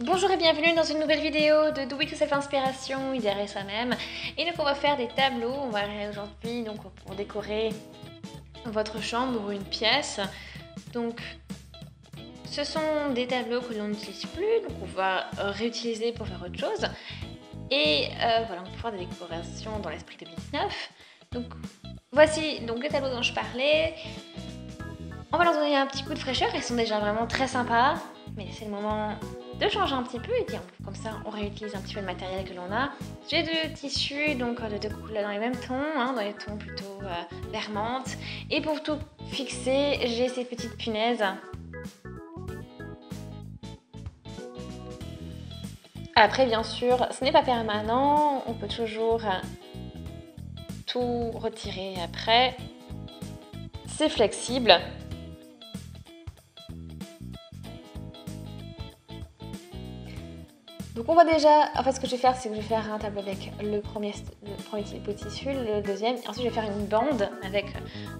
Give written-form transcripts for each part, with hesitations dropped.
Bonjour et bienvenue dans une nouvelle vidéo de Do It Yourself Inspiration, idéal soi-même. Et donc on va faire des tableaux, on va aujourd'hui donc pour décorer votre chambre ou une pièce. Donc ce sont des tableaux que l'on n'utilise plus, donc on va réutiliser pour faire autre chose. Et voilà, on peut faire des décorations dans l'esprit 2019. Donc voici donc les tableaux dont je parlais. On va leur donner un petit coup de fraîcheur, ils sont déjà vraiment très sympas, mais c'est le moment de changer un petit peu et comme ça on réutilise un petit peu le matériel que l'on a. J'ai deux tissus donc de deux couleurs dans les mêmes tons, dans les tons plutôt vert menthe. Et pour tout fixer, j'ai ces petites punaises. Après bien sûr, ce n'est pas permanent, on peut toujours tout retirer après. C'est flexible. Donc on va déjà, en fait ce que je vais faire c'est que je vais faire un tableau avec le premier type tissu, le deuxième, et ensuite je vais faire une bande avec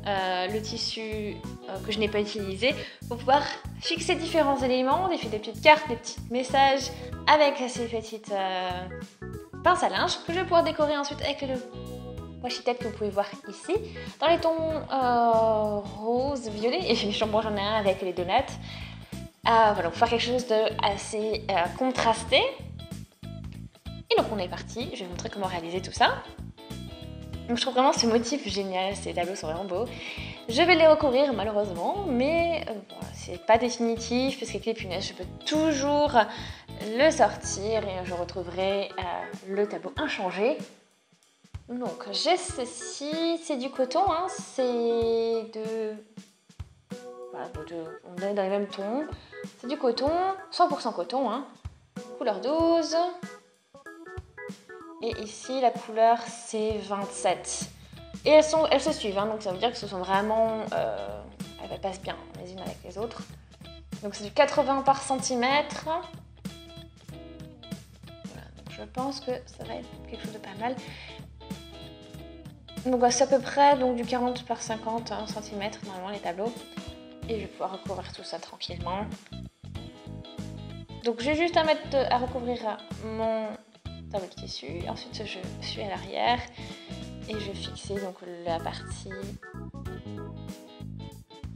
le tissu que je n'ai pas utilisé pour pouvoir fixer différents éléments, des petites cartes, des petits messages avec ces petites pinces à linge que je vais pouvoir décorer ensuite avec le washi tape que vous pouvez voir ici, dans les tons rose, violet, et j'en ai un avec les donuts. Voilà, pour faire quelque chose de assez contrasté. Et donc on est parti, je vais vous montrer comment réaliser tout ça. Donc je trouve vraiment ce motif génial, ces tableaux sont vraiment beaux. Je vais les recouvrir malheureusement, mais voilà, c'est pas définitif parce qu'avec les punaises je peux toujours le sortir et je retrouverai le tableau inchangé. Donc j'ai ceci, c'est du coton, c'est de... Voilà, on est dans les mêmes tons. C'est du coton, 100% coton, couleur 12. Et ici, la couleur, c'est 27. Et elles se suivent, donc ça veut dire que ce sont vraiment... elles passent bien les unes avec les autres. Donc c'est du 80 par centimètre. Voilà, donc je pense que ça va être quelque chose de pas mal. Donc c'est à peu près donc, du 40 par 50 cm normalement les tableaux. Et je vais pouvoir recouvrir tout ça tranquillement. Donc j'ai juste à recouvrir mon tableau de tissu. Ensuite je suis à l'arrière et je vais fixer donc la partie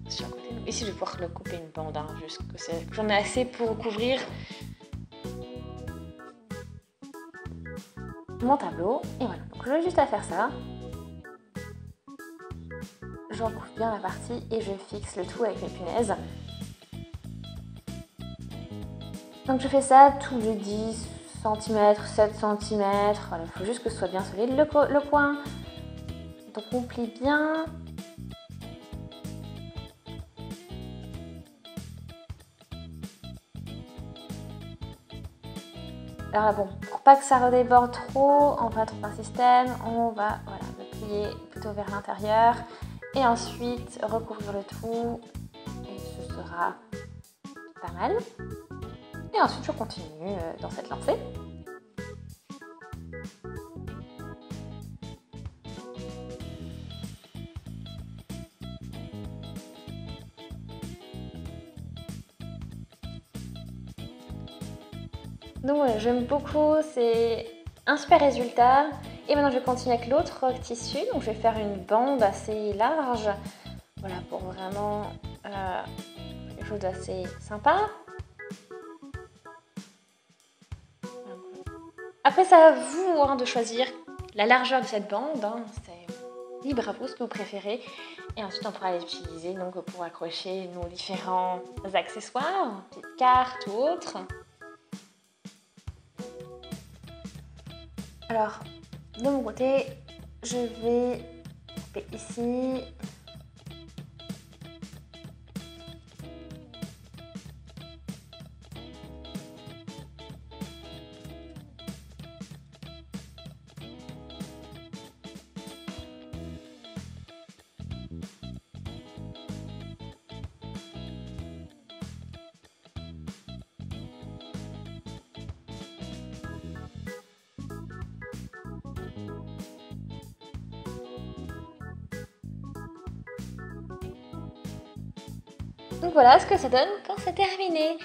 sur le côté. Donc, ici je vais pouvoir le couper une bande, juste que j'en ai assez pour couvrir mon tableau. Et voilà, donc j'ai juste à faire ça. Je recouvre bien la partie et je fixe le tout avec mes punaises. Donc je fais ça tous les 10 cm, 7 cm, voilà, il faut juste que ce soit bien solide. Le coin, donc on plie bien. Alors bon, pour pas que ça redéborde trop, on va trouver un système, on va le plier plutôt vers l'intérieur et ensuite recouvrir le tout et ce sera pas mal. Et ensuite je continue dans cette lancée. Donc voilà, j'aime beaucoup, c'est un super résultat. Et maintenant je vais continuer avec l'autre tissu, donc je vais faire une bande assez large, voilà, pour vraiment quelque chose d'assez sympa. Après c'est à vous de choisir la largeur de cette bande, c'est libre à vous ce que vous préférez. Et ensuite on pourra les utiliser donc, pour accrocher nos différents accessoires, petites cartes ou autres. Alors, de mon côté, je vais couper ici. Donc voilà ce que ça donne quand c'est terminé.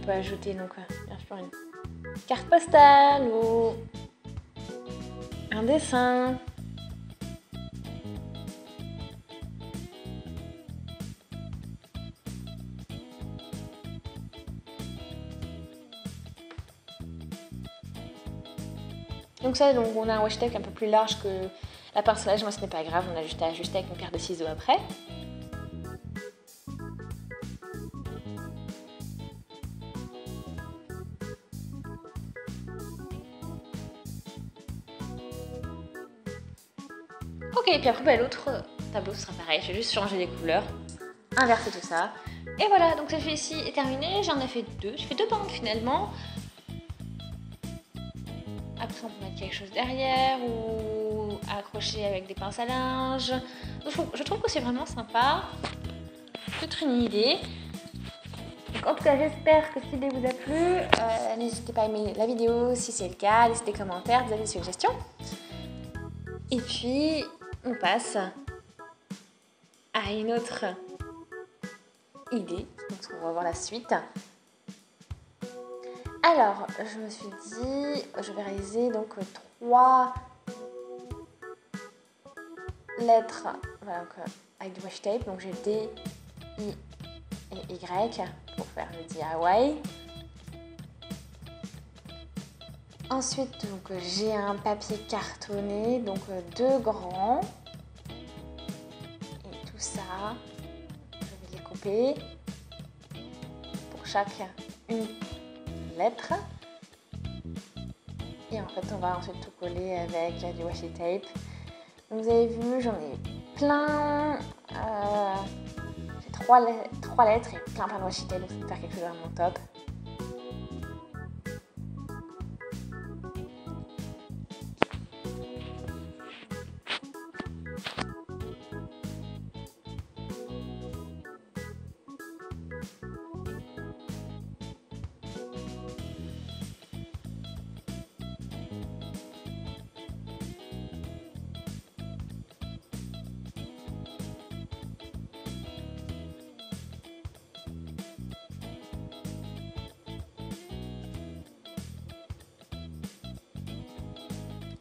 peut ajouter donc bien sûr une carte postale ou un dessin. Donc ça, donc on a un washi tape un peu plus large que la pince à linge, moi ce n'est pas grave, on a juste à ajuster avec une paire de ciseaux après. Ok, et puis après l'autre tableau sera pareil, je vais juste changer les couleurs, inverser tout ça. Et voilà, donc celui-ci est terminé, j'en ai fait deux, j'ai fait deux bandes finalement. Après on peut mettre quelque chose derrière ou accrocher avec des pinces à linge. Donc, je trouve que c'est vraiment sympa, peut-être une idée. Donc, en tout cas j'espère que cette idée vous a plu, n'hésitez pas à aimer la vidéo si c'est le cas, laissez des commentaires, des suggestions. Et puis on passe à une autre idée, donc on va voir la suite. Alors, je me suis dit, je vais réaliser donc 3 lettres voilà, donc, avec du washi tape. Donc j'ai D, I et Y pour faire le DIY. Ensuite, donc j'ai un papier cartonné, donc 2 grands. Et tout ça, je vais les couper pour chaque une lettre. Et en fait, on va ensuite tout coller avec du washi tape. Donc, vous avez vu, j'en ai plein. J'ai 3 lettres et plein de washi tape, donc ça peut faire quelque chose vraiment top.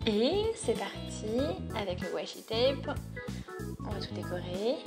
Et c'est parti avec le washi tape. On va tout décorer.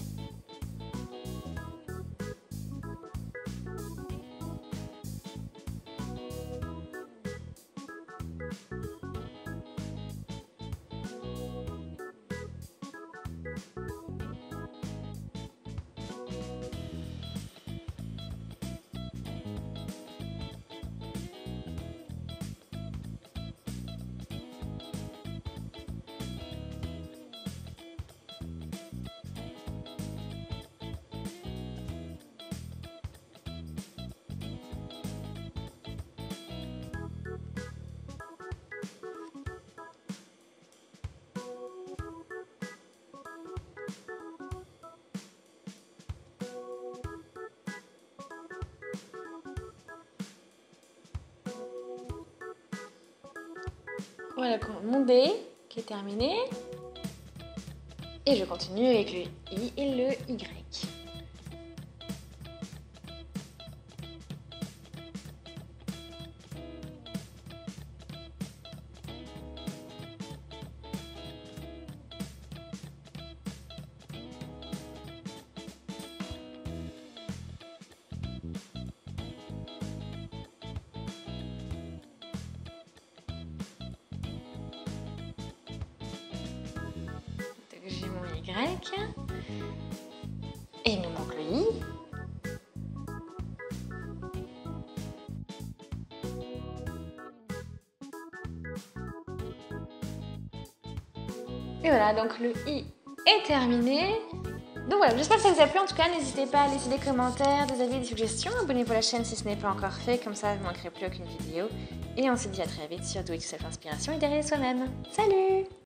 Voilà mon D qui est terminé. Et je continue avec le I et le Y. J'ai mon Y et il nous manque le I. Et voilà, donc le I est terminé. Donc voilà, j'espère que ça vous a plu. En tout cas, n'hésitez pas à laisser des commentaires, des avis, des suggestions. Abonnez-vous à la chaîne si ce n'est pas encore fait, comme ça vous ne manquerez plus aucune vidéo. Et on se dit à très vite sur Do It Yourself Inspiration et derrière soi-même. Salut!